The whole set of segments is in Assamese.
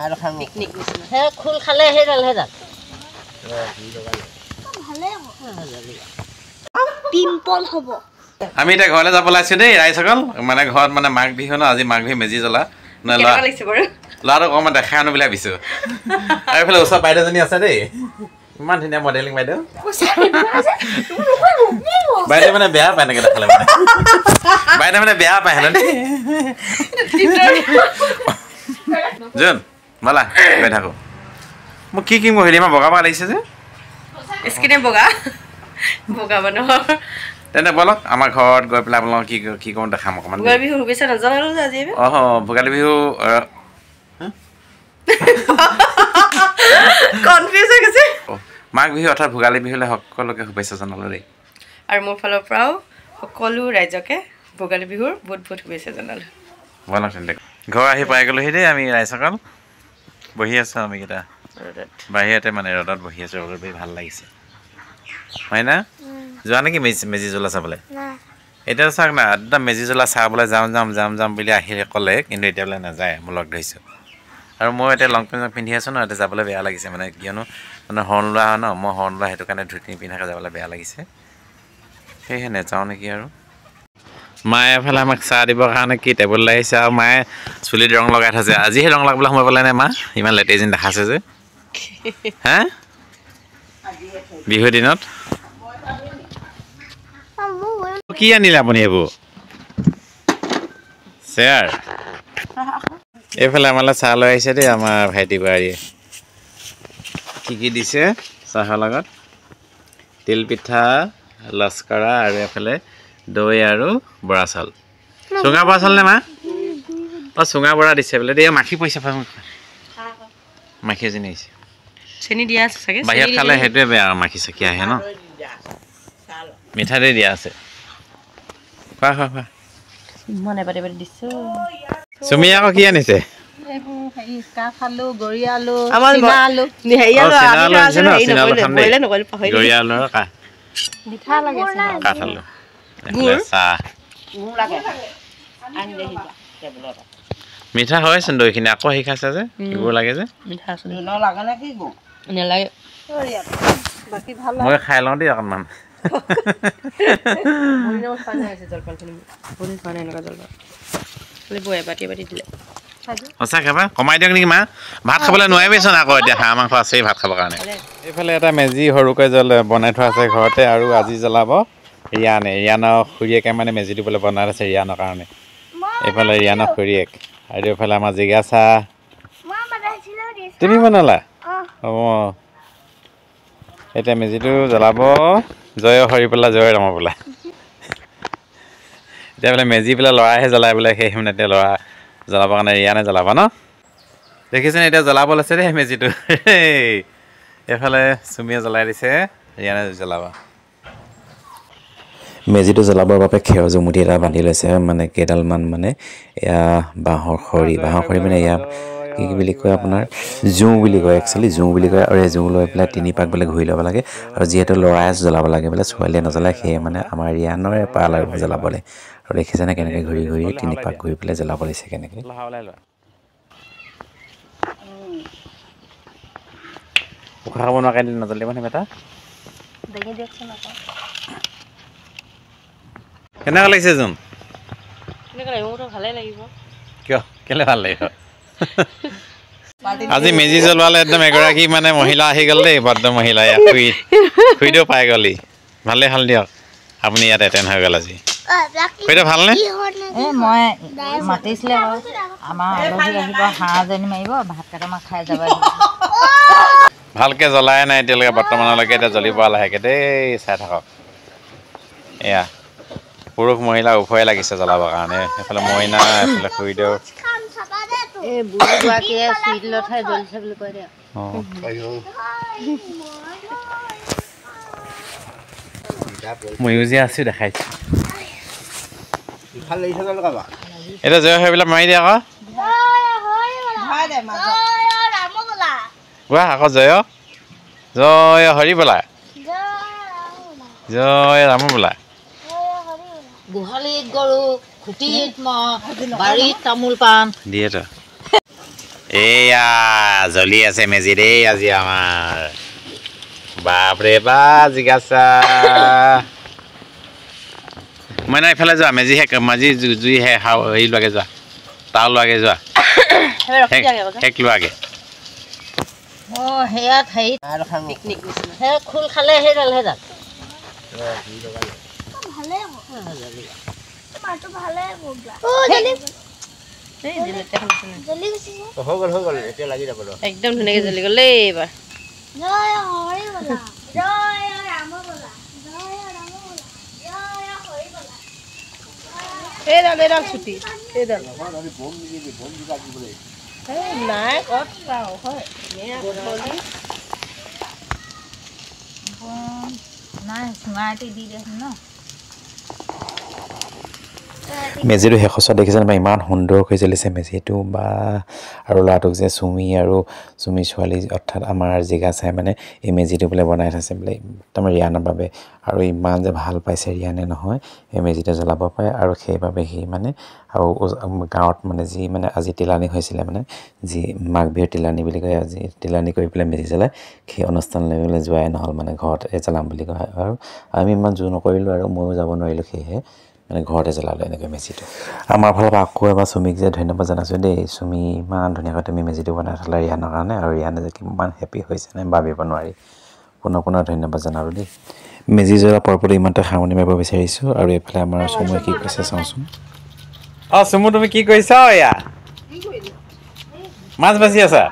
আৰু খাম পিকনিক নিচিনা হে খুল খালে হেডাল ভালে পিম্পল হ'ব আমি এতিয়া ঘৰলৈ যাব লাগিছে দেই ৰাইজসকল মানে ঘৰত মানে মাঘ বিহু ন আজি মাঘ বিহু মেজি জ্বলা ল'ৰাটো অকণমান দেখাই আনো বুলি ভাবিছোঁ আৰু এইফালে ওচৰত বাইদেউজনী আছে দেই ইমান ধুনীয়া মডেলিং বাইদেউ বাইদেউ মানে বেয়া পায় এনেকৈ দেখালে মানে বাইদেউ মানে বেয়া পায় হেনো দেই যোন ব'লা গৈ থাকোঁ মোক কি কি মহিলা ইমান বগা বগা লাগিছে যে স্কিনে বগা বগা মানুহৰ তেন্তে ব'লক আমাৰ ঘৰত গৈ পেলাই আপোনালোকক কি কৰোঁ দেখাম অকণমান ভোগালী বিহু শুভেচ্ছা নজনালো যে আজি অঁ ভোগালী বিহু কনফিউজ হৈ গৈছে মাঘ বিহু অৰ্থাৎ ভোগালী বিহুলৈ সকলোকে শুভেচ্ছা জনালোঁ দেই আৰু মোৰ ফালৰ পৰাও সকলো ৰাইজকে ভোগালী বিহুৰ বহুত বহুত শুভেচ্ছা জনালোঁ ব'লক তেন্তে ঘৰ আহি পাই গ'লোহি দেই আমি ৰাইজসকল বহি আছোঁ আমিকেইটা বাহিৰতে মানে ৰ'দত বহি আছোঁ ৰ'দত বহি ভাল লাগিছে হয় না যোৱা নেকি মেজি জ্বলা চাবলৈ এতিয়া চাওক না একদম মেজি জ্বলা চাবলৈ যাম বুলি আহিলে ক'লে কিন্তু এতিয়া বোলে নাযায় মই লগ ধৰিছোঁ আৰু মই এতিয়া লং পেণ্ট পিন্ধি আছোঁ ন এতিয়া যাবলৈ বেয়া লাগিছে মানে কিয়নো মানে হৰ্ণ লোৱা হয় ন মই হৰ্ণ লোৱা সেইটো কাৰণে ধুতি পিন্ধাকৈ যাবলৈ বেয়া লাগিছে সেয়েহে নেযাওঁ নেকি আৰু মায়ে এফালে আমাক চাহ দিবৰ কাৰণে কি টেবুল লাগিছে আৰু মায়ে চুলিত ৰং লগাই থৈছে আজিহে ৰং লগাবলৈ সময় পালে নে মা ইমান লেতেৰি যেন দেখাইছে যে হা বিহুৰ দিনত কি আনিলে আপুনি এইবোৰ চেয়াৰ এইফালে আমালৈ চাহ লৈ আহিছে দেই আমাৰ ভাইটি বোৱাৰীয়ে কি দিছে চাহৰ লগত তিল পিঠা লস্কৰা আৰু এফালে দৈ আৰু বৰা চাউল চুঙা বৰা চাউল নে মা অঁ চুঙা বৰা দিছে বোলে দেই মাখি পৰিছে মাখি এজনী আহিছে চেনি দিয়া আছে চাগে বাহিৰত খালে সেইটোৱে বেয়া আৰু মাখি চাখি আহে ন মিঠা দৈ দিয়া আছে খোৱা মনে পাতি দিছোঁ চুমি আকৌ কি আনিছে মিঠা হয়চোন দৈখিনি আকৌ শিকাইছে যে এইবোৰ লাগে যে মই খাই লওঁ দেই অকণমান সঁচা খাবা কমাই দিয়ক নেকি মা ভাত খাবলৈ নোৱাৰিবিচোন আকৌ এতিয়া হাঁহ মাংস আছেই ভাত খাবৰ কাৰণে এইফালে এটা মেজি সৰুকৈ বনাই থোৱা আছে ঘৰতে আৰু আজি জ্বলাব ৰিয়ানৰ খুৰীয়েকে মানে মেজি দিবলৈ বনাই আছে ৰিয়ানৰ কাৰণে এইফালে ৰিয়ানৰ খুৰীয়েক আৰু এইফালে আমাৰ জিজ্ঞাসা তুমি বনালা অঁ এতিয়া মেজিটো জ্বলাব জয় হৰি পেলাই জয় ৰম বোলা এতিয়া বোলে মেজি পেলাই ল'ৰাইহে জ্বলাই বোলে সেই মানে এতিয়া ল'ৰা জ্বলাবৰ কাৰণে ৰিয়ানে জ্বলাব ন দেখিছেনে এতিয়া জ্বলাব লৈছে দেই মেজিটো এইফালে চুমিয়ে জ্বলাই দিছে ৰিয়ানে জ্বলাব মেজিটো জ্বলাবৰ বাবে খেৰ জুমুঠি এটা বান্ধি লৈছে মানে কেইডালমান মানে এয়া বাঁহৰ খৰি মানে এয়া কি বুলি কয় আপোনাৰ জোঁ বুলি কয় একচুৱেলি জোঁ বুলি কয় আৰু এই জোঁ লৈ পেলাই 3 পাক বোলে ঘূৰি ল'ব লাগে আৰু যিহেতু ল'ৰাই জ্বলাব লাগে বোলে ছোৱালীয়ে নজ্বলায় সেয়ে মানে আমাৰ ৰিয়ানৰে পাল আৰু জ্বলাবলৈ আৰু দেখিছেনে কেনেকৈ ঘূৰি 3 পাক ঘূৰি পেলাই জ্বলাব দিছে কেনেকৈ উশাহ খাব নোৱাৰে নজ্বলিব নে বেটা কেনেকুৱা লাগিছে জোন ভালে লাগিব কিয় কেলে ভাল লাগিব আজি মেজি জ্বলোৱালে একদম এগৰাকী মানে মহিলা আহি গ'ল দেই বদ্ধ মহিলা ইয়াত খুৰীদেউ পাই গ'লি ভালে হ'ল দিয়ক আপুনি ইয়াত এটেণ্ড হৈ গ'ল আজি খুৰীদেউ ভালনে মই মাতিছিলে আমাৰ আলহী আহিব হাঁহজনী মাৰিব ভাত কেইটামান খাই যাব ভালকৈ জ্বলাই নাই এতিয়ালৈকে বৰ্তমানলৈকে এতিয়া জ্বলিব লাহেকৈ দেই চাই থাকক এয়া পুৰুষ মহিলা উভয়ে লাগিছে জ্বলাবৰ কাৰণে এইফালে মইনা এইফালে খুৰীদেউ ময়ো যে আছো দেখাইছো এতিয়া জয় সেইবিলাক মাৰি দিয়া আকৌ কোৱা আকৌ জয় জয় হৰি বোলা জয় ৰাম বোলা গোহালিত গৰু খুটিত বাৰীত তামোল পাণ দিয়েতো এয়া জ্বলি আছে মেজি দেই আজি আমাৰ বাপৰে বা জিগাছা মানে এইফালে যোৱা মেজি জুই হেৰি লোৱাগে যোৱা তাও লোৱাগে যোৱা শেষ লোৱাগে অঁ সেয়াত হেৰি পিকনিক সেই খোল খালে সেইডালহে যাক একদম ধুনীয়াকৈ জ্বলি গ'ল দেই এইবাৰ এইডাল ছুটি এইডাল নাই ক'ত হয় নাই চুঙাইটো দি দিয়াচোন ন মেজিটো শেষত দেখিছে বা ইমান সুন্দৰকৈ জ্বলিছে মেজিটো বা আৰু ল'ৰাটোক যে চুমি আৰু চুমি ছোৱালী অৰ্থাৎ আমাৰ জিগাচাই মানে এই মেজিটো বোলে বনাই থৈছে বোলে তাৰমানে ৰিয়ানৰ বাবে আৰু ইমান যে ভাল পাইছে ৰিয়ানে নহয় এই মেজিটো জ্বলাব পাৰে আৰু সেইবাবে সি মানে আৰু গাঁৱত মানে যি মানে আজি তিলানী হৈছিলে মানে যি মাঘ বিহুৰ তিলানী বুলি কয় আজি তিলানী কৰি পেলাই মেজি জ্বলাই সেই অনুষ্ঠানলৈ বোলে যোৱাই নহ'ল মানে ঘৰতে জ্বলাম বুলি কয় আৰু আমি ইমান জোৰ নকৰিলোঁ আৰু ময়ো যাব নোৱাৰিলোঁ সেয়েহে মানে ঘৰতে জ্বলালে এনেকৈ মেজিটো আমাৰ ফালৰ পৰা আকৌ এবাৰ চুমিক যে ধন্যবাদ জনাইছোঁ দেই চুমি ইমান ধুনীয়াকৈ তুমি মেজিটো বনাই থ'লা ৰিয়ানৰ কাৰণে আৰু ৰিয়ানে যে কিমান হেপী হৈছে নে ভাবিব নোৱাৰি পুনৰ ধন্যবাদ জনালোঁ দেই মেজি জ্বলা পৰ্বটো ইমানতে সামৰণি মাৰিব বিচাৰিছোঁ আৰু এইফালে আমাৰ চুমুৱে কি কৈছে চাওঁচোন অঁ চুমু তুমি কি কৰিছা এয়া মাছ বাচি আছা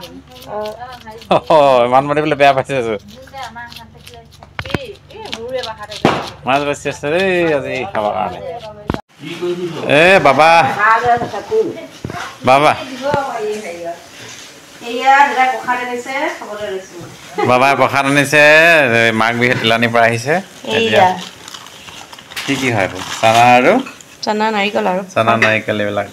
ইমান মাতিবলৈ বেয়া পাইছে মাছ বাচি আছে দেই আজি খাবৰ কাৰণে বাবা বাবাই প্ৰসাদ আনিছে মাঘ বিহু তিলানীৰ পৰা আহিছে কি হয় চানা আৰু চানা নাৰিকল চানা নাৰিকল এইবিলাক